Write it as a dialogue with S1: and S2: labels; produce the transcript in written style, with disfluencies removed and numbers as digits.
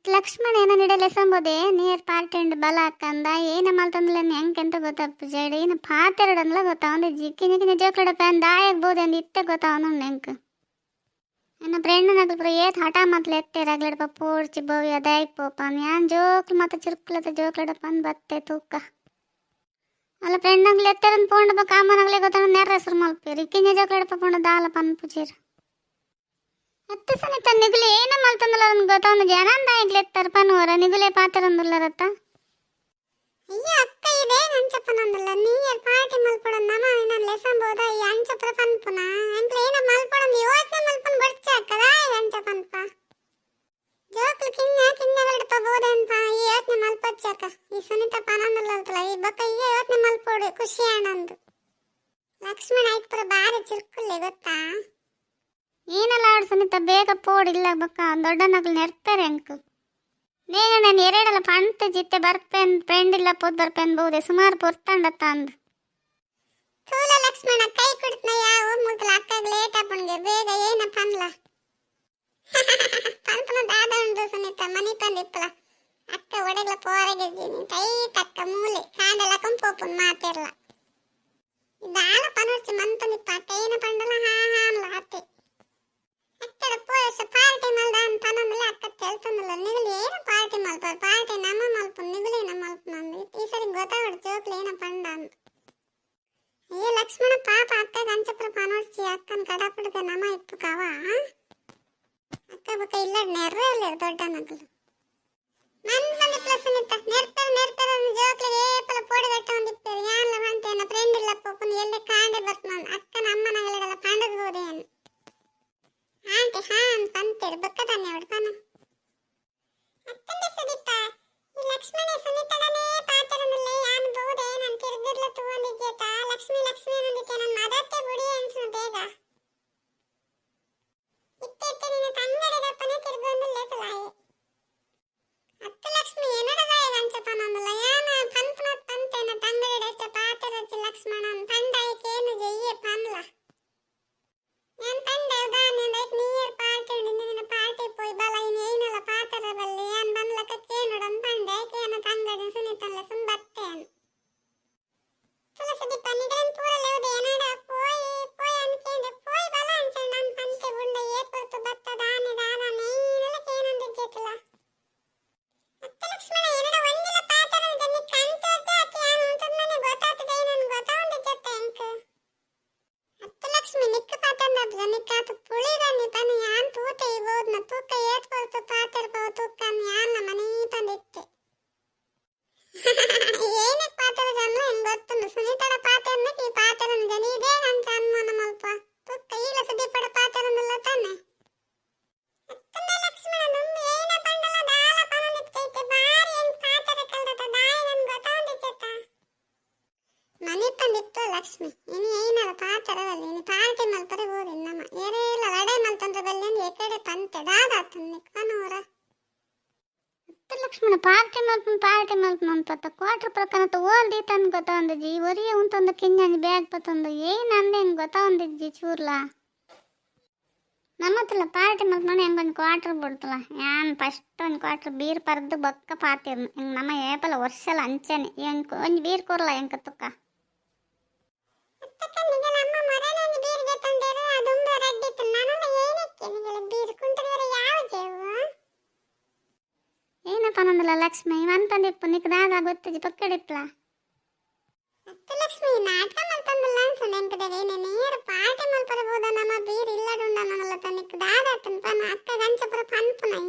S1: ಲಕ್ಷ್ಮಣ ಏನ ನಿಡಲೆ ಸಂಬೋದೆ ನೀರ್ ಪಾರ್ಟಿ ಉಂಡು ಬಲ ಹಾಕಂದ ಏನ ಮಲ್ತಂದ್ಲ ಎಂಕೆಂತ ಗೊತ್ತಪ್ಪ ಜಡಿ ಇನ್ನು ಪಾತೆರಡನ್ಲ ಗೊತ್ತಾವಂದ ಜಿಕ್ಕಿನ ಕಿನ್ನ ಜೋಕ್ಲಡ ಪ್ಯಾನ್ ದಾಯಗ್ಬೋದು ಅಂದ್ ಇತ್ತೆ ಗೊತ್ತಾವನು ನೆಂಕ್ ಇನ್ನು ಫ್ರೆಂಡ್ ನಗಲ್ಪುರ ಏತ್ ಹಠ ಮತ್ಲ ಎತ್ತೆ ರಗ್ಲಡಪ ಪೋಡ್ಚಿ ಬೋವಿ ಅದಾಯ್ಕ್ ಪೋಪಾನ್ ಯಾನ್ ಜೋಕ್ಲು ಮತ್ತೆ ಚಿರ್ಕ್ಲತ ಜೋಕ್ಲಡ ಪಂದ್ ಬತ್ತೆ ತೂಕ ಅಲ್ಲ ಫ್ರೆಂಡ್ ನಗ್ಲು ಎತ್ತರನ್ ಪೋಂಡ ಬಕ್ಕ ಅಮ್ಮನಗ್ಲೆ ಗೊತ್ತಾನ ನೆರ್ರ ಹೆಸರು ಮಲ್ಪೇರಿ ಕಿನ್ನ ಜೋಕ್ಲಡಪ ಪೋಂಡ ದಾಲ ಪನ್ ಪುಚೀರ್ ಹತ್ತು ಸಲ ತನ್ನ ನಿಗುಲೆ ಏನ ಮಲ್ತಂದಲ್ಲ ಗೊತ್ತಾವನು ಜನಾಂದ ಆಗ್ಲೆತ್ತಾರ ಪನ್ವರ ನಿಗುಲೆ ಪಾತ್ರಂದುಲ್ಲರತ್ತ
S2: ಅಯ್ಯ ಅಕ್ಕ ಇದೆ ಅಂಚಪ್ಪನಂದಲ್ಲ ನೀಯರ್ ಪಾರ್ಟಿ ಮಲ್ಪಡ ನಮ ಇನ್ನ ಲೆಸನ್ ಬೋದ ಈ ಅಂಚಪ್ರ ಪನ್ಪುನ ಅಂಕ್ಲ ಏನ ಮಲ್ಪಡ ಯೋಚನೆ ಮಲ್ಪನ್ ಬರ್ಚ ಅಕ್ಕದ ಅಂಚಪ್ಪನ್ಪ ಜೋಕ್ಲು ಕಿನ್ನಗಲ್ಡಪ ಬೋದನ್ಪ ಈ ಯೋಚನೆ ಮಲ್ಪಚ್ಚಕ್ಕ ಈ ಸುನಿತ ಪನಂದಲ್ಲಲ್ತಲ್ಲ ಈ ಬಕ್ಕ ಈ ಯೋಚನೆ ಮಲ್ಪೋಡು ಖುಷಿ ಆನಂದು ಲಕ್ಷ್ಮಣ ಐಕ್ಪುರ ಬಾರಿ ಚಿರ್ಕುಲ್ಲೆ ಗೊತ್ತಾ
S1: ಏನಲ್ಲ ಆಡ್ ಸುನಿತ ಬೇಗ ಪೋಡಿಲ್ಲ ಬಕ್ಕ ದೊಡ್ಡ ನಗಲು ನೆರ್ತಾರೆ ಅಂಕು ನೇಗ ನಾನು ಎರಡಲ್ಲ ಪಂತ ಜಿತ್ತೆ ಬರ್ಪೆನ್ ಫ್ರೆಂಡ್ ಇಲ್ಲ ಪೋದ್ ಬರ್ಪೆನ್ ಬಹುದೆ ಸುಮಾರು ಪೊರ್ತಂಡತ್ತ ಅಂದು
S2: ತೂಲ ಲಕ್ಷ್ಮಣ ಕೈ ಕುಡ್ತನ ಯಾವ ಮುಗ್ಲ ಅಕ್ಕಗ ಲೇಟ್ ಆಪುನ್ಗೆ ಬೇಗ ಏನ ಪನ್ಲ ಪನ್ಪನ ದಾದ ಉಂಡು ಸುನಿತ ಮನಿ ಪಂದಿಪ್ಪಲ ಅಕ್ಕ ಒಡೆಗ್ಲ ಪೋರಗೆಜ್ಜಿನಿ ಕೈ ತಕ್ಕ ಮೂಲೆ ಕಾಂಡಲ ಕಂಪೋಪುನ್ ಮಾತೆರ್ಲ ದಾಲ ಪನೋರ್ಚಿ ಮನ್ಪಂದಿಪ್ಪ ಅಟ್ಟೇನ ಪಂಡಲ ಹಾ ಹಾನ್ಲ ಅತ್ತೆ ಅಕ್ಕಡ ಪೋಯಸ ಪಾರ್ಟಿ ಮಲ್ದ ಅಂತ ಪನಂದಲ ಅಕ್ಕ ತೆಲ್ತಂದಲ್ಲ ನಿಗುಲು ಏನ ಪಾರ್ಟಿ ಮಲ್ಪ ಪಾರ್ಟಿ ನಮ್ಮ ಮಲ್ಪುನ್ ನಿಗುಲೇನ ಮಲ್ಪನಂದು ಈ ಸರಿ ಗೊತ್ತಾವಡು ಜೋಕ್ಲು ಏನ ಪಂಡ ಅಂದು ಅಯ್ಯ ಲಕ್ಷ್ಮಣ ಪಾಪ ಅಕ್ಕ ಅಂಚಪ್ರ ಪನೋರ್ಚಿ ಅಕ್ಕನ ಕಡಪಡ್ಗೆ ನಮ ಇಪ್ಪು ಕವ ಅಕ್ಕ ಬಕ್ಕ ಇಲ್ಲ ನೆರ್ರೆ ಇಲ್ಲ ದೊಡ್ಡ ನಗಲು ಮನ್ಪಂದಿ ಪ್ಲಸನಿತ್ತ ನೆರ್ಪೆರ ಜೋಕ್ಲಿಗೆ ಏಪಲ ಪೋಡಿಗಟ್ಟ ಒಂದಿಪ್ಪೇರು ಯಾನ್ಲ ಬಂತೇನ ಫ್ರೆಂಡ್ ಇಲ್ಲ ಪೋಪುನ್ ಎಲ್ಲೆ ಕಾಂಡೆ ಬರ್ತನಂದು ಅಕ್ಕನ ಅಮ್ಮನಗಲೆಲ್ಲ ಪಂಡದ್ಬೋದೇನು ಆಂಟಿ ಹಾನ್ ಪಂತೇರು ಬಕ್ಕ ತಾನೆ ಅವಡು ಪನ ಅತ್ತಂದೆ ಸುದೀಪ ಈ ಲಕ್ಷ್ಮಣ ಸುನಿತಗನೇ ಪಾತರನಲ್ಲೇ ಯಾನ್ ಬೋದೆ ನಾನು ತಿರ್ಗಿರ್ಲ ತೂವಂದಿಜ್ಜೇತ ಲಕ್ಷ್ಮಿ ಅನ್ನೋದಕ್ಕೆ ನನ್ನ ಮದತ್ತೆ ಬುಡಿ ಅನ್ಸು ಬೇಗ ಇತ್ತೆ ನಿನ್ನ ತಂಗಡಿಗಪ್ಪನೆ ತಿರ್ಗೊಂದಿಲ್ಲೇ ತುಲಾಯಿ ಅತ್ತ ಲಕ್ಷ್ಮಿ ಏನಡದ ಈಗ ಅಂಚಪನಂದಲ್ಲ ಯಾನ ಪಂಪನತ್ ಪಂತೇನ ತಂಗಡಿಡಷ್ಟ ಪಾತರಚ್ಚಿ ಲಕ್ಷ್ಮಣನ್ ಪಂಡಾಯಿಕೇನು ಜಯ್ಯೆ ಪನ್ಲ ഞാൻ പണ്ട് ഉദാഹരണ നീയർ പാർട്ടി ഉണ്ട് പാർട്ടി പോയി ബല ഇനി ഏനല പാത്തര ബല്ലെ ഞാൻ ബൻലക കേനടൻ പണ്ട് കേന തങ്കടി സുനിതല്ല സുംബത്തേൻ തുളസി പന്നിടൻ പൂരലെ ഉദയനಡ പോയി ಅನ್ಕೇಂದೆ പോയി ಬಲ ಅಂಚೆ ನನ್ ಪಂತೆ ಬುಂಡ ಏಪರ್ತು ಬತ್ತ ದಾನೆ ದಾನ ನೇನಲ ಕೇನಂದ ಜೆತಲ ಅತ್ತ ಲಕ್ಷ್ಮಣ ಏನಡ ಒಂದಿಲ ಪಾತರ ದನಿ ಕಂಚೋಜ ಕ್ಯಾನು ಅಂತಂದನೆ ಗೊತ್ತಾತದೆ ನನ್ ಗೊತ್ತಾವಂದ ಜೆತ ಎಂಕ ಅತ್ತ ಲಕ್ಷ್ಮಿ ನಿಕ್ಕ ಪಾತಂದ ನಿಕ್ಕಾತು ಪುಳಿದನಿ ಪನಿ ಯಾನ್ ತೂತೆ ಇಬೋದ್ನ ತೂಕ ಏತ್ಕೊಳ್ತು ಪಾತಿರ್ಬೋ ತೂಕನ್ ಯಾನ್ನ ಮನಿ ಪಂದಿತ್ತೆ ಏನಕ್ಕೆ ಪಾತರ ಜನ್ಮ ಹೆಂಗ್ ಗೊತ್ತುಂಡು ಸುನೀತಡ ಪಾತೆರ್ನಕ್ಕೆ ಈ ಪಾತರನ ಜನ ಇದೇ ನಂಚ ಅನ್ಮಾನ ಮಲ್ಪ ತೂಕ ಈಲ ಸುದೀಪಡ ಪಾತರನಲ್ಲ ತಾನೆ ಅತ್ತಂದೆ ಲಕ್ಷ್ಮಣ ನುಂಬಿ ಏನ ಪಂಡಲ ದಾಲ ಪನನಿತ್ತೈತೆ ಬಾರಿ ಹೆಂಗ್ ಪಾತರ ಕಲ್ದತ ದಾಯ ನನ್ ಗೊತ್ತಾವಂದಿಚ್ಚತ್ತ ಮನಿ ಪಂದಿತ್ತು ಲಕ್ಷ್ಮಿ ಇನಿ ಏನಲ್ಲ ಪಾತರವಲ್ಲಿ ಇನಿ ಪಾರ್ಟಿ ಮಲ್ಪರೆ ಬೋದಿನ್ ನಮ್ಮ ಏರೇಲ ಲಡೆ ಮಲ್ತಂದ್ರ ಬಲ್ಲೆಂದು ಏಕಡೆ ಪಂತೆ ದಾದಾತನ್ನಿ ಕನೂರ
S1: ಲಕ್ಷ್ಮಣ ಪಾರ್ಟಿ ಮಲ್ಪನ ಅಂತ ಕ್ವಾರ್ಟರ್ ಪ್ರಕಾರ ಓಲ್ದೀತನ್ ಗೊತ್ತಾವಂದಜ್ಜಿ ಒರಿಯ ಉಂತೊಂದು ಕಿಂಜಂಜಿ ಬ್ಯಾಗ್ ಪತ್ತೊಂದು ಏನ್ ಅಂದೆ ಹೆಂಗ್ ಗೊತ್ತಾವಂದಜ್ಜಿ ಚೂರ್ಲ ನಮ್ಮತ್ತಲ್ಲ ಪಾರ್ಟಿ ಮಲ್ಪನ ಹೆಂಗೊಂದು ಕ್ವಾರ್ಟರ್ ಬಿಡ್ತಲ್ಲ ಯಾನ್ ಫಸ್ಟ್ ಒಂದು ಕ್ವಾರ್ಟರ್ ಬೀರ್ ಪರ್ದು ಬೊಕ್ಕ ಪಾತಿರ್ನು ಹೆಂಗ್ ನಮ್ಮ ಏಪಲ ವರ್ಷಲ ಅಂಚೆನೆ ಹೆಂಗ್ ಒಂಜಿ ಬೀರ್ ಕೊರ್ಲ ಹೆಂಗ ತುಕ್ಕ ಏನಪ್ಪನಂದಲ್ಲ ಲಕ್ಷ್ಮಿ ಮನ್ಪಂದಿಪ್ಪು ನಿಕ್ ದಾದ ಗೊತ್ತಜಿ ಪಕ್ಕಡಿಪ್ಲ
S2: ಅತ್ತ ಲಕ್ಷ್ಮಿ ನಾಟಕ ಮಲ್ತಂದಲ್ಲ ಅನ್ಸು ನೆಂಕದಗೆ ನೇರ ಪಾರ್ಟಿ ಮಲ್ಪರಬೋದ ನಮ್ಮ ಬೀರ್ ಇಲ್ಲಡುಂಡ ನನ್ನಲ್ಲ ತನಿಕ್ ದಾದ ತನ್ಪನ ಅಕ್ಕ ಗಂಚಪುರ ಪನ್ಪುನೈ